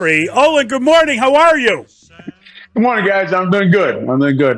Olin, good morning. How are you? Good morning, guys. I'm doing good.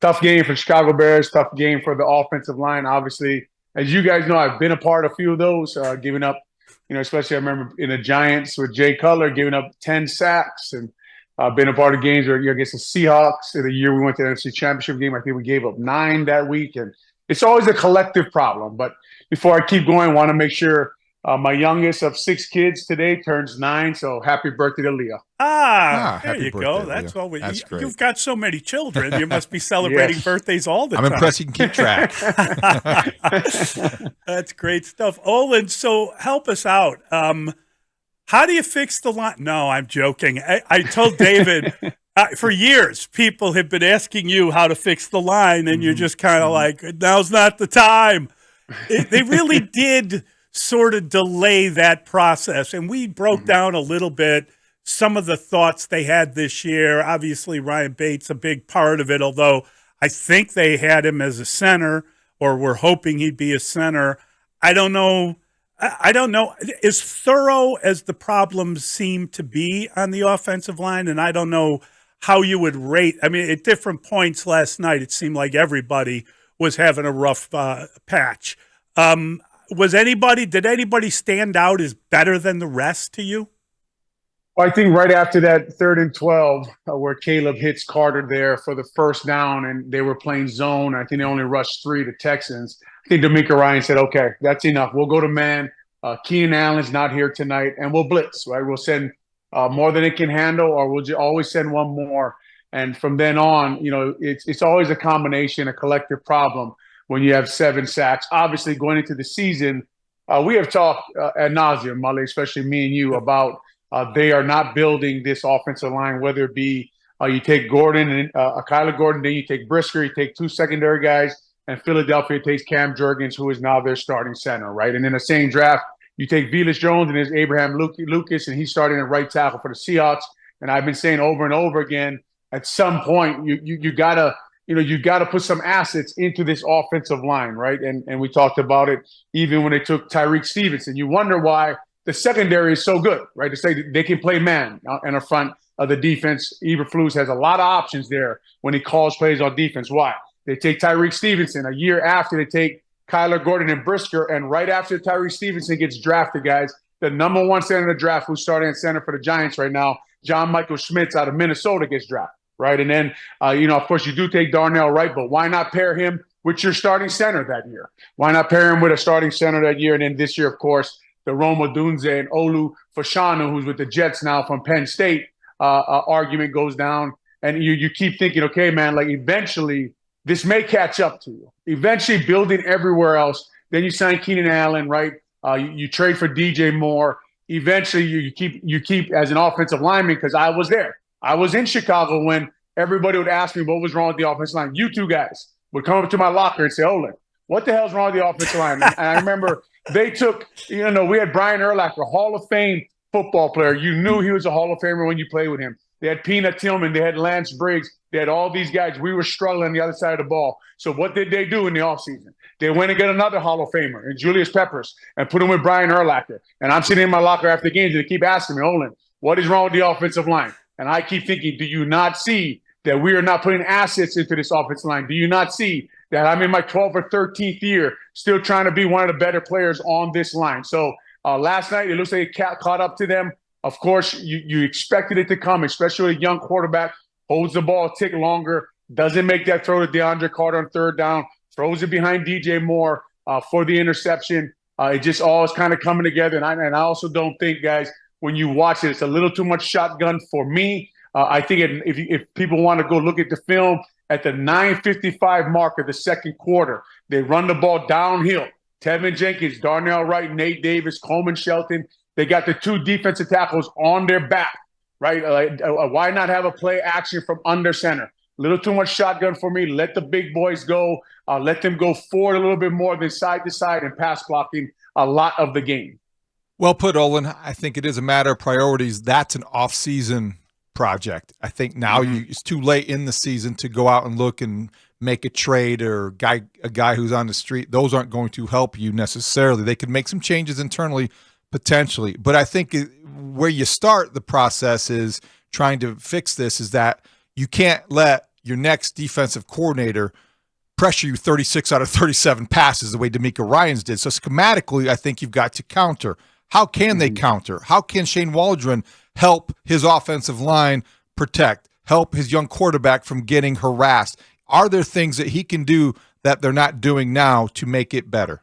Tough game for Chicago Bears. Tough game for the offensive line. Obviously, as you guys know, I've been a part of a few of those, giving up, especially I remember in the Giants with Jay Cutler giving up 10 sacks, and been a part of games where against the Seahawks in the year we went to the NFC Championship game. I think we gave up 9 that week, and it's always a collective problem. But before I keep going, I want to make sure my youngest of 6 kids today turns 9, so happy birthday to Leah. There you go. Birthday, That's Leah. what That's great. You've got so many children. You must be celebrating Yes. birthdays all the I'm time. impressed you can keep track. That's great stuff. Olin, so help us out. How do you fix the line? No, I'm joking. I told David for years, people have been asking you how to fix the line, and you're just kind of like, now's not the time. They really did sort of delay that process. And we broke down a little bit some of the thoughts they had this year. Obviously, Ryan Bates, a big part of it, although I think they had him as a center or were hoping he'd be a center. I don't know. As thorough as the problems seem to be on the offensive line, and I don't know how you would rate. I mean, at different points last night, it seemed like everybody was having a rough patch. Did anybody stand out as better than the rest to you? Well, I think right after that 3rd and 12, where Caleb hits Carter there for the first down, and they were playing zone. I think they only rushed 3, the Texans. I think D'Amico Ryan said, okay, that's enough. We'll go to man. Keenan Allen's not here tonight, and we'll blitz, right? We'll send more than it can handle, or we'll always send one more. And from then on, it's always a combination, a collective problem when you have 7 sacks. Obviously, going into the season, we have talked ad nauseum, Mully, especially me and you, about they are not building this offensive line, whether it be you take Gordon and Kyler Gordon, then you take Brisker, you take 2 secondary guys, and Philadelphia takes Cam Jurgens, who is now their starting center, right? And in the same draft, you take Velus Jones and there's Abraham Lucas, and he's starting at right tackle for the Seahawks. And I've been saying over and over again, at some point, you gotta put some assets into this offensive line, right? And we talked about it even when they took Tyreek Stevenson. You wonder why the secondary is so good, right? To say they can play man in the front of the defense. Eberflus has a lot of options there when he calls plays on defense. Why? They take Tyreek Stevenson a year after they take Kyler Gordon and Brisker, and right after Tyreek Stevenson gets drafted, guys, the number 1 center in the draft who's starting at center for the Giants right now, John Michael Schmitz out of Minnesota, gets drafted, right? And then, of course, you do take Darnell Wright, but why not pair him with your starting center that year? Why not pair him with a starting center that year? And then this year, of course, the Roma Dunze and Olu Fashanu, who's with the Jets now from Penn State, argument goes down. And you keep thinking, okay, man, like eventually this may catch up to you. Eventually building everywhere else. Then you sign Keenan Allen, right? You trade for DJ Moore. Eventually you keep as an offensive lineman, because I was there. I was in Chicago when everybody would ask me what was wrong with the offensive line. You 2 guys would come up to my locker and say, Olin, what the hell's wrong with the offensive line? And I remember they took, we had Brian Urlacher, Hall of Fame football player. You knew he was a Hall of Famer when you played with him. They had Peanut Tillman. They had Lance Briggs. They had all these guys. We were struggling on the other side of the ball. So what did they do in the offseason? They went and got another Hall of Famer, and Julius Peppers, and put him with Brian Urlacher. And I'm sitting in my locker after the games, and they keep asking me, Olin, what is wrong with the offensive line? And I keep thinking, do you not see that we are not putting assets into this offensive line? Do you not see that I'm in my 12th or 13th year still trying to be one of the better players on this line? So last night, it looks like it caught up to them. Of course, you expected it to come, especially with a young quarterback, holds the ball a tick longer, doesn't make that throw to DeAndre Carter on 3rd down, throws it behind DJ Moore for the interception. It just all is kind of coming together. And I also don't think, guys, when you watch it, it's a little too much shotgun for me. I think if people want to go look at the film, at the 9:55 mark of the second quarter, they run the ball downhill. Tevin Jenkins, Darnell Wright, Nate Davis, Coleman Shelton. They got the 2 defensive tackles on their back, right? Why not have a play action from under center? A little too much shotgun for me. Let the big boys go. Let them go forward a little bit more than side to side and pass blocking a lot of the game. Well put, Olin. I think it is a matter of priorities. That's an off-season project. I think now it's too late in the season to go out and look and make a trade or a guy who's on the street. Those aren't going to help you necessarily. They could make some changes internally, Potentially. But I think where you start the process is trying to fix this is that you can't let your next defensive coordinator pressure you 36 out of 37 passes the way DeMeco Ryans did. So schematically, I think you've got to counter. How can they counter? How can Shane Waldron help his offensive line protect, help his young quarterback from getting harassed? Are there things that he can do that they're not doing now to make it better?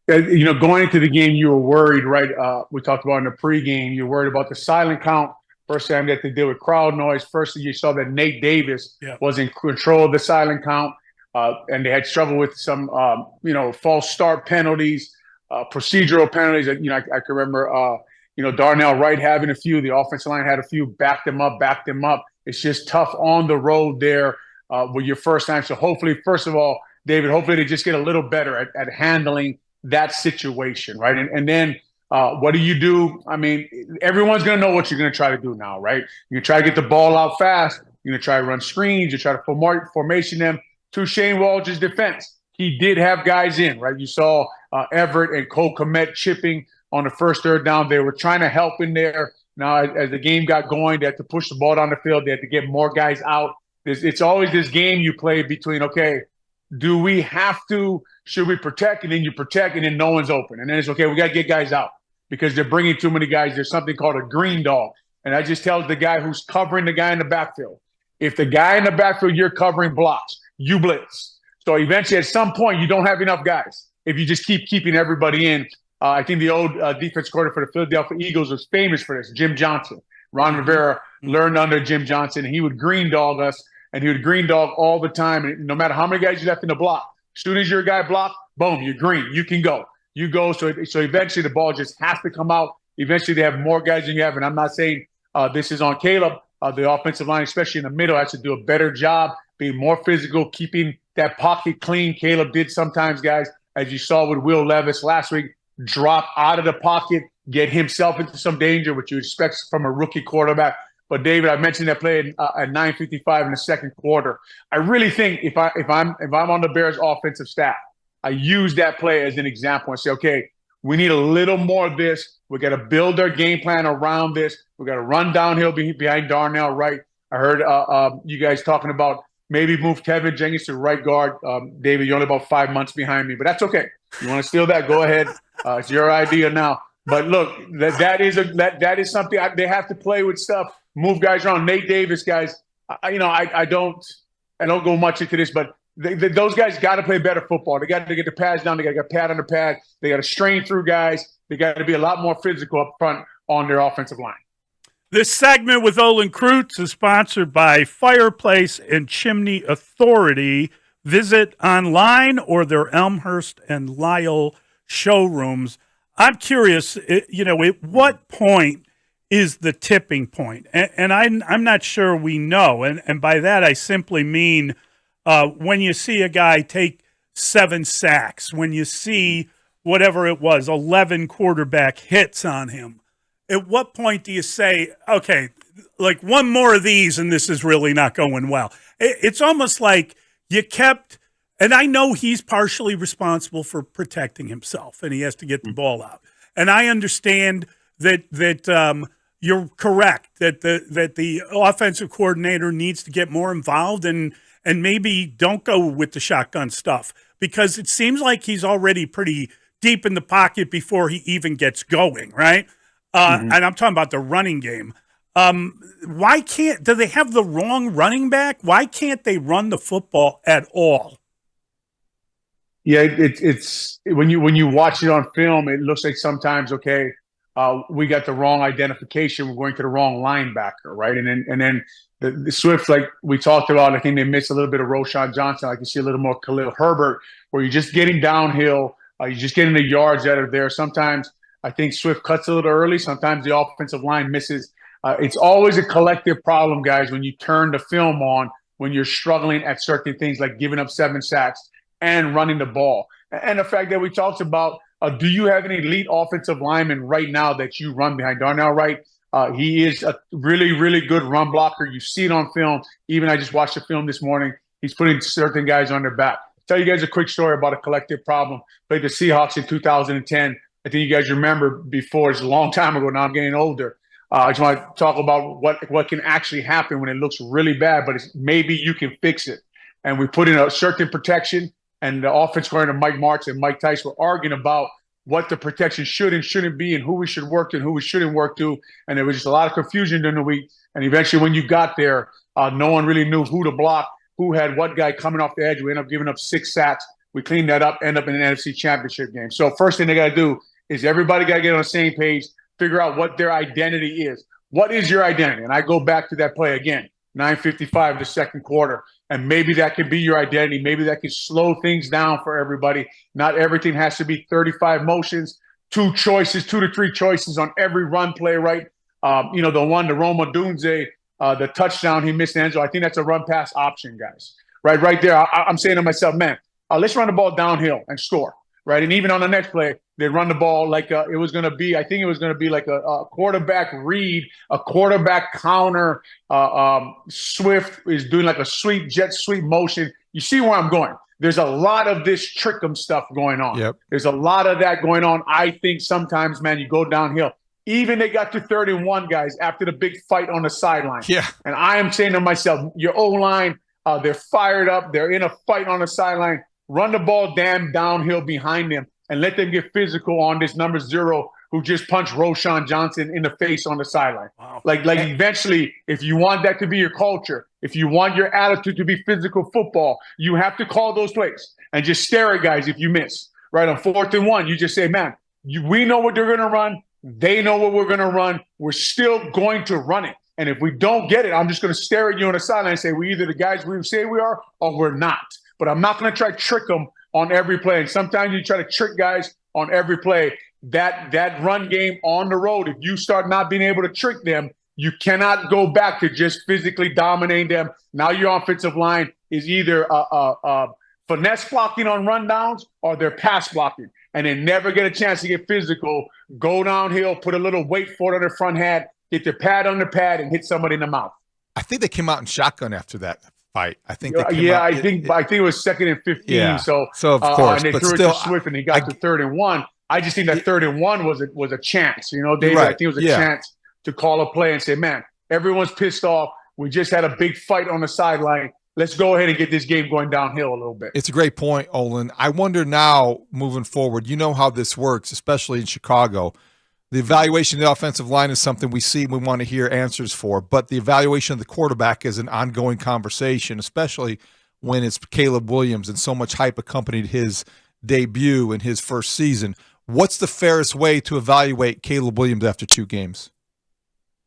You know, going into the game, you were worried, right? We talked about in the pregame, you're worried about the silent count. First time they had to deal with crowd noise. First, you saw that Nate Davis was in control of the silent count, and they had struggled with some, false start penalties, procedural penalties. You know, I can remember, Darnell Wright having a few. The offensive line had a few, backed them up. It's just tough on the road there with your first time. So hopefully, first of all, David, hopefully they just get a little better at handling that situation, right? And then what do you do? I mean, everyone's going to know what you're going to try to do now, right? You're going to try to get the ball out fast. You're going to try to run screens. You try to formation them to Shane Waldron's defense. He did have guys in, right? You saw Everett and Cole Kmet chipping on the first third down. They were trying to help in there. Now, as the game got going, they had to push the ball down the field. They had to get more guys out. It's always this game you play between, okay, do we have to, should we protect? And then you protect, and then no one's open. And then it's, okay, we got to get guys out because they're bringing too many guys. There's something called a green dog. And that just tells the guy who's covering the guy in the backfield. If the guy in the backfield you're covering blocks, you blitz. So eventually at some point you don't have enough guys if you just keep keeping everybody in. I think the old defense coordinator for the Philadelphia Eagles was famous for this, Jim Johnson. Ron Rivera learned under Jim Johnson, and he would green dog us. And he would green dog all the time. And no matter how many guys you left in the block, as soon as your guy blocked, boom, you're green. You can go. You go. So eventually the ball just has to come out. Eventually they have more guys than you have. And I'm not saying this is on Caleb. The offensive line, especially in the middle, has to do a better job, being more physical, keeping that pocket clean. Caleb did sometimes, guys, as you saw with Will Levis last week, drop out of the pocket, get himself into some danger, which you expect from a rookie quarterback. But David, I mentioned that play at 9:55 in the second quarter. I really think if I'm on the Bears offensive staff, I use that play as an example and say, okay, we need a little more of this. We got to build our game plan around this. We got to run downhill behind Darnell Wright. I heard you guys talking about maybe move Kevin Jenkins to right guard. David, you're only about 5 months behind me, but that's okay. You want to steal that? Go ahead. It's your idea now. But look, that is something they have to play with stuff. Move guys around. Nate Davis, guys. I don't go much into this, but those guys got to play better football. They got to get the pads down. They got to get pad on the pad. They got to strain through guys. They got to be a lot more physical up front on their offensive line. This segment with Olin Kreutz is sponsored by Fireplace and Chimney Authority. Visit online or their Elmhurst and Lisle showrooms. I'm curious, at what point is the tipping point? And I'm not sure we know. And by that, I simply mean when you see a guy take 7 sacks, when you see whatever it was, 11 quarterback hits on him, at what point do you say, okay, like one more of these and this is really not going well? It's almost like you kept, and I know he's partially responsible for protecting himself and he has to get the ball out. And I understand that you're correct, that the offensive coordinator needs to get more involved and maybe don't go with the shotgun stuff, because it seems like he's already pretty deep in the pocket before he even gets going, right? And I'm talking about the running game. Do they have the wrong running back? Why can't they run the football at all? Yeah, it's when you watch it on film, it looks like sometimes, okay, we got the wrong identification. We're going to the wrong linebacker, right? And then the Swift, like we talked about, I think they missed a little bit of Roshan Johnson. I can see a little more Khalil Herbert, where you're just getting downhill. You're just getting the yards that are there. Sometimes I think Swift cuts a little early. Sometimes the offensive line misses. It's always a collective problem, guys, when you turn the film on, when you're struggling at certain things like giving up 7 sacks and running the ball. And the fact that we talked about, do you have an elite offensive lineman right now that you run behind? Darnell Wright, he is a really, really good run blocker. You see it on film. Even I just watched the film this morning. He's putting certain guys on their back. I'll tell you guys a quick story about a collective problem. Played the Seahawks in 2010. I think you guys remember before, it's a long time ago. Now I'm getting older. I just want to talk about what can actually happen when it looks really bad, but maybe you can fix it. And we put in a certain protection, and the offense coordinator Mike Martz and Mike Tice were arguing about what the protection should and shouldn't be, and who we should work to and who we shouldn't work to. And there was just a lot of confusion during the week. And eventually, when you got there, no one really knew who to block, who had what guy coming off the edge. We ended up giving up 6 sacks. We cleaned that up, end up in an NFC Championship game. So first thing they got to do is everybody got to get on the same page, figure out what their identity is. What is your identity? And I go back to that play again, 9:55 the second quarter. And maybe that could be your identity. Maybe that could slow things down for everybody. Not everything has to be 35 motions, 2 to 3 choices on every run play, right? The one, the Roma Dunze, the touchdown he missed Enzo. I think that's a run pass option, guys. Right there. I'm saying to myself, man, let's run the ball downhill and score, right? And even on the next play, they run the ball like it was going to be, I think it was going to be like a quarterback read, a quarterback counter. Swift is doing like a jet sweep motion. You see where I'm going. There's a lot of this trick-em stuff going on. Yep. There's a lot of that going on. I think sometimes, man, you go downhill. Even they got to 31, guys, after the big fight on the sideline. Yeah. And I am saying to myself, your O-line, they're fired up. They're in a fight on the sideline. Run the ball damn downhill behind them and let them get physical on this number 0 who just punched Roshan Johnson in the face on the sideline. Wow. Like eventually, if you want that to be your culture, if you want your attitude to be physical football, you have to call those plays and just stare at guys if you miss. Right, on 4th and 1, you just say, man, we know what they're going to run. They know what we're going to run. We're still going to run it. And if we don't get it, I'm just going to stare at you on the sideline and say, we're either the guys we say we are or we're not. But I'm not going to try to trick them on every play. And sometimes you try to trick guys on every play. That run game on the road, if you start not being able to trick them, you cannot go back to just physically dominating them. Now your offensive line is either finesse blocking on rundowns or they're pass blocking. And they never get a chance to get physical, go downhill, put a little weight forward on their front head, get their pad on the pad, and hit somebody in the mouth. I think they came out in shotgun after that fight. I think I think it was 2nd and 15. Yeah. So of course, and they threw it to Swift, and he got to 3rd and 1. I just think that 3rd and 1 was a chance. David, right. I think it was a chance to call a play and say, man, everyone's pissed off. We just had a big fight on the sideline. Let's go ahead and get this game going downhill a little bit. It's a great point, Olin. I wonder now, moving forward, you know how this works, especially in Chicago. The evaluation of the offensive line is something we see and we want to hear answers for, but the evaluation of the quarterback is an ongoing conversation, especially when it's Caleb Williams and so much hype accompanied his debut in his first season. What's the fairest way to evaluate Caleb Williams after 2 games?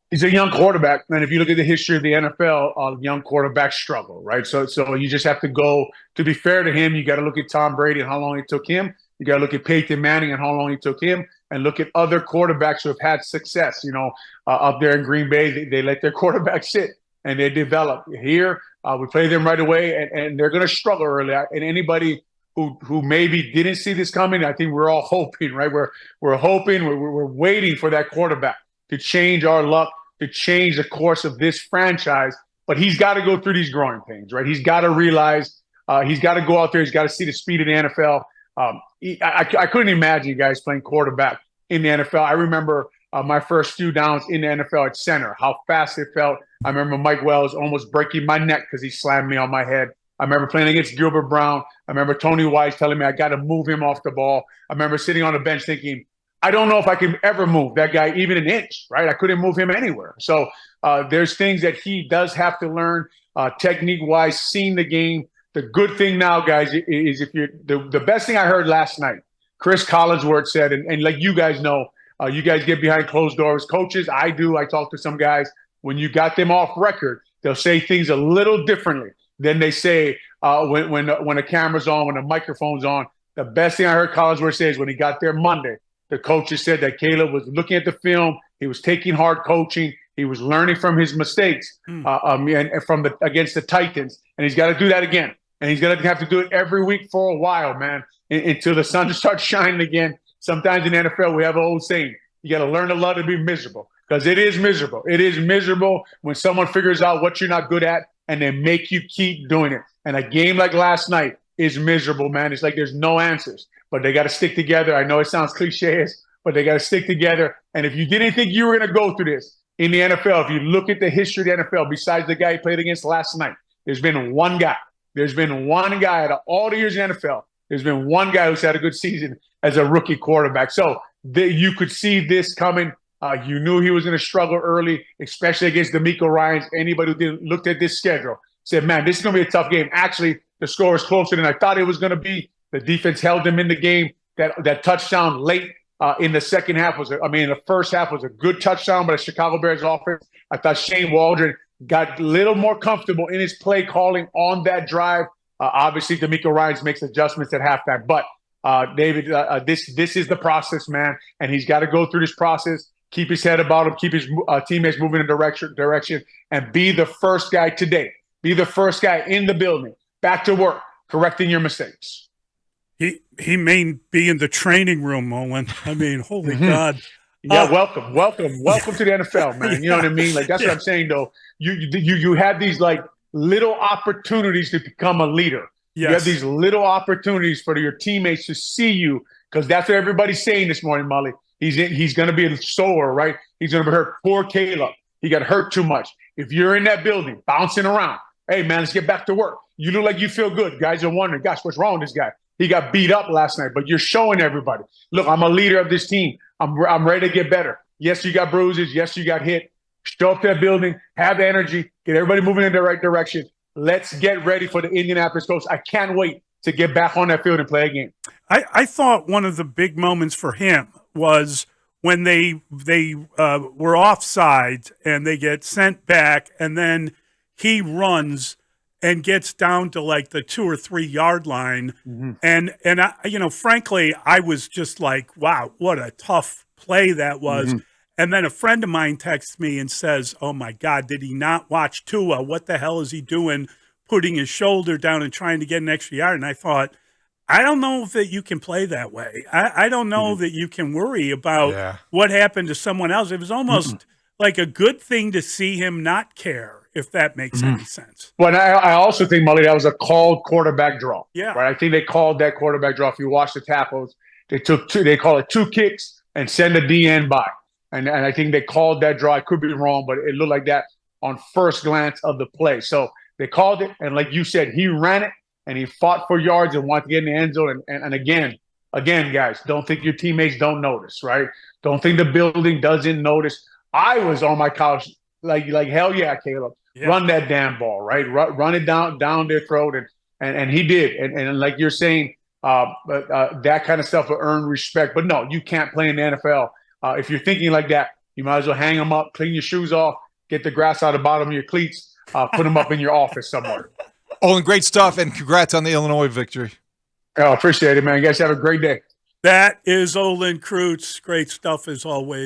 He's a young quarterback, and if you look at the history of the NFL, young quarterbacks struggle, right? So you just have to go. To be fair to him, you got to look at Tom Brady and how long it took him. You got to look at Peyton Manning and how long it took him, and look at other quarterbacks who have had success. Up there in Green Bay, they let their quarterbacks sit and they develop. Here, we play them right away, and they're going to struggle early. And anybody who maybe didn't see this coming, I think we're all hoping, right? We're hoping, we're waiting for that quarterback to change our luck, to change the course of this franchise. But he's got to go through these growing pains, right? He's got to realize he's got to go out there. He's got to see the speed of the NFL. I couldn't imagine you guys playing quarterback in the NFL. I remember my first few downs in the NFL at center, how fast it felt. I remember Mike Wells almost breaking my neck because he slammed me on my head. I remember playing against Gilbert Brown. I remember Tony Wise telling me I got to move him off the ball. I remember sitting on the bench thinking, I don't know if I can ever move that guy even an inch, right? I couldn't move him anywhere. So there's things that he does have to learn technique-wise, seeing the game. The good thing now, guys, is if you're the best thing I heard last night, Chris Collinsworth said, and like you guys know, you guys get behind closed doors. Coaches, I do. I talk to some guys. When you got them off record, they'll say things a little differently than they say when the camera's on, when the microphone's on. The best thing I heard Collinsworth say is when he got there Monday, the coaches said that Caleb was looking at the film. He was taking hard coaching. He was learning from his mistakes and from against the Titans. And he's got to do that again. And he's going to have to do it every week for a while, man, until the sun starts shining again. Sometimes in the NFL, we have an old saying, you got to learn to love to be miserable, because it is miserable. It is miserable when someone figures out what you're not good at and they make you keep doing it. And a game like last night is miserable, man. It's like there's no answers. But they got to stick together. I know it sounds cliche as but they got to stick together. And if you didn't think you were going to go through this in the NFL, if you look at the history of the NFL, besides the guy he played against last night, there's been one guy. There's been one guy out of all the years in the NFL. There's been one guy who's had a good season as a rookie quarterback. So you could see this coming. You knew he was going to struggle early, especially against DeMeco Ryans. Anybody who looked at this schedule said, man, this is going to be a tough game. Actually, the score is closer than I thought it was going to be. The defense held them in the game. That touchdown late in the second half the first half was a good touchdown by the Chicago Bears offense. I thought Shane Waldron got a little more comfortable in his play calling on that drive. Obviously, DeMeco Ryans makes adjustments at halftime. But, David, this is the process, man, and he's got to go through this process, keep his head about him, keep his teammates moving in direction, and be the first guy today. Be the first guy in the building, back to work, correcting your mistakes. He may be in the training room, Olin. I mean, holy God. Yeah, welcome to the NFL, man. You know what I mean? Like, that's what I'm saying, though. You have these, like, little opportunities to become a leader. Yes. You have these little opportunities for your teammates to see you, because that's what everybody's saying this morning, Mully. He's going to be a sore, right? He's going to be hurt. Poor Caleb. He got hurt too much. If you're in that building, bouncing around, hey, man, let's get back to work. You look like you feel good. Guys are wondering, gosh, what's wrong with this guy? He got beat up last night, but you're showing everybody, look, I'm a leader of this team. I'm ready to get better. Yes, you got bruises. Yes, you got hit. Show up to that building, have energy, get everybody moving in the right direction. Let's get ready for the Indianapolis Colts. I can't wait to get back on that field and play a game. I thought one of the big moments for him was when they were offside and they get sent back, and then he runs and gets down to like the 2 or 3 yard line. Mm-hmm. And I, frankly, I was just like, wow, what a tough play that was. Mm-hmm. And then a friend of mine texts me and says, oh my God, did he not watch Tua? What the hell is he doing, putting his shoulder down and trying to get an extra yard? And I thought, I don't know if that you can play that way. I don't know that you can worry about what happened to someone else. It was almost like a good thing to see him not care, if that makes any sense. Well, I also think, Mully, that was a called quarterback draw. Yeah. Right. I think they called that quarterback draw. If you watch the tackles, they call it 2 kicks and send a DN by. And I think they called that draw. I could be wrong, but it looked like that on first glance of the play. So they called it, and like you said, he ran it, and he fought for yards and wanted to get in the end zone. And again, guys, don't think your teammates don't notice, right? Don't think the building doesn't notice. I was on my couch like hell yeah, Caleb. Yeah. Run that damn ball, right? Run it down their throat, and he did. And like you're saying, that kind of stuff will earn respect. But no, you can't play in the NFL. If you're thinking like that, you might as well hang them up, clean your shoes off, get the grass out of the bottom of your cleats, put them up in your office somewhere. Olin, great stuff, and congrats on the Illinois victory. Oh, appreciate it, man. You guys have a great day. That is Olin Kreutz. Great stuff as always.